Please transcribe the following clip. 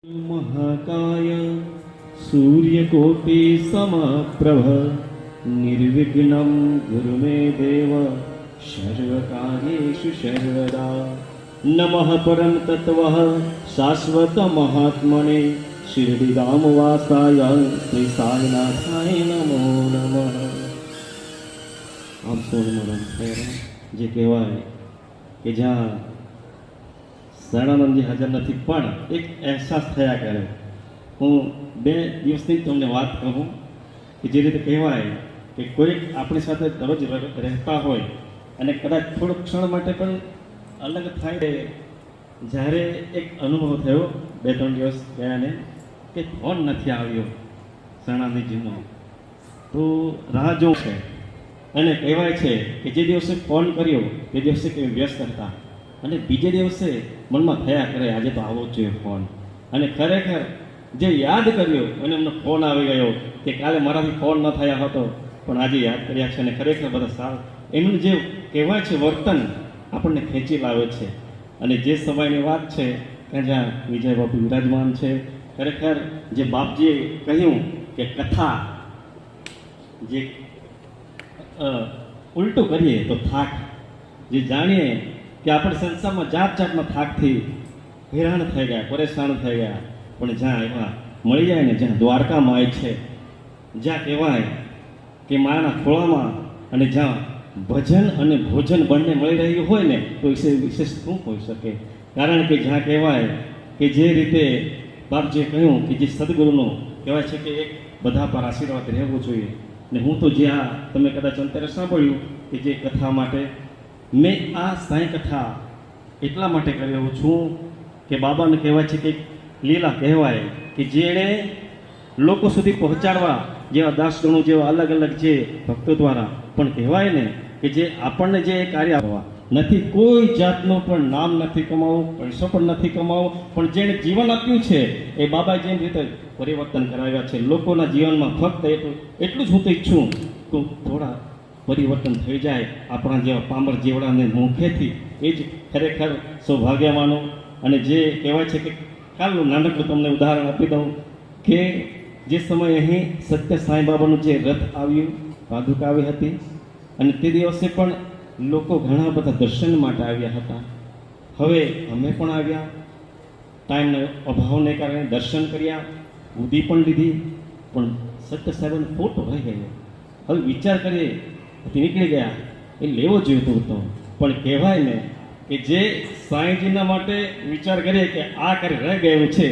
महाकाय सूर्यकोटि समप्रभ निर्विघ्नं गुरु मे देव सर्वकार्येषु सर्वदा। नमः परम तत्वः शाश्वत महात्मने शिरडीधाम वासाय श्री साईनाथाय नमो नमः। आप सोनमरण जे कहेवाय कि ज्યાં શરણાનંદજી હાજર નથી પણ એક અહેસાસ થયા કરે। હું 2 દિવસની તમને વાત કહું કે જે રીતે કહેવાય કે કોઈ આપણી સાથે દરરોજ રહેતા હોય અને કદાચ થોડો ક્ષણ માટે પણ અલગ થાય, જ્યારે એક અનુભવ થયો 2-3 દિવસ ગયાને કે ફોન નથી આવ્યો શરણાનંદજીનો, તો રાહ જોઉં છે અને કહેવાય છે કે જે દિવસે ફોન કર્યો તે દિવસે કે વ્યસ્ત હતા અને બીજે દિવસે મનમાં થયા કરે આજે તો આવવો જ જોઈએ ફોન, અને ખરેખર જે યાદ કર્યો અને એમનો ફોન આવી ગયો કે કાલે મારાથી ફોન ન થયા હતો પણ આજે યાદ કર્યા છે અને ખરેખર બધા સારું એમનું જે કહેવાય છે વર્તન આપણને ખેંચી લાવે છે। અને જે સમયની વાત છે કે જ્યાં વિજય બાપુ વિરાજમાન છે, ખરેખર જે બાપજીએ કહ્યું કે કથા જે ઉલટું કરીએ તો થાક, જે જાણીએ કે આપણે સંસારમાં જાત જાતના થાકથી હેરાન થઈ ગયા, પરેશાન થઈ ગયા, પણ જ્યાં એવા મળી જાય ને, જ્યાં દ્વારકા માય છે, જ્યાં કહેવાય કે માના ખોળામાં અને જ્યાં ભજન અને ભોજન બંને મળી રહ્યું હોય ને તો વિશેષ શું હોઈ શકે। કારણ કે જ્યાં કહેવાય કે જે રીતે બાપજીએ કહ્યું કે જે સદગુરુનો કહેવાય છે કે એક બધા પર આશીર્વાદ રહેવો જોઈએ, ને હું તો જે આ તમે કદાચ અંતરે સાંભળ્યું કે જે કથા માટે મેં આ સાંઈ કથા એટલા માટે કરી રહ્યો છું કે બાબાને કહેવાય છે કે લીલા કહેવાય કે જેણે લોકો સુધી પહોંચાડવા જેવા દાસગણો જેવા અલગ અલગ જે ભક્તો દ્વારા પણ કહેવાય ને કે જે આપણને જે કાર્ય આપવા નથી, કોઈ જાતનું પણ નામ નથી કમાવું, પૈસો પણ નથી કમાવો, પણ જેણે જીવન આપ્યું છે એ બાબાએ જેમ રીતે પરિવર્તન કરાવ્યા છે લોકોના જીવનમાં, ફક્ત એટલું જ હું તો ઈચ્છું કે થોડા પરિવર્તન થઈ જાય આપણા જેવા પામર જેવડાને મુખેથી, એ જ ખરેખર સૌભાગ્યવાનો। અને જે કહેવાય છે કે કાલનું નાનકડું તમને ઉદાહરણ આપી દઉં કે જે સમયે અહીં સત્ય સાંઈ બાબાનું જે રથ આવ્યું, પાદુકા આવી હતી અને તે દિવસે પણ લોકો ઘણા બધા દર્શન માટે આવ્યા હતા। હવે અમે પણ આવ્યા, ટાઈમના અભાવને કારણે દર્શન કર્યા, ઉદી પણ લીધી, પણ સત્ય સાહેબનો ફોટો રહી ગયો। હવે વિચાર કરીએ નીકળી ગયા એ લેવો જોઈતો હતો, પણ કહેવાય ને કે જે સાંઈજીના માટે વિચાર કરીએ કે આ કાર્ય રહી ગયું છે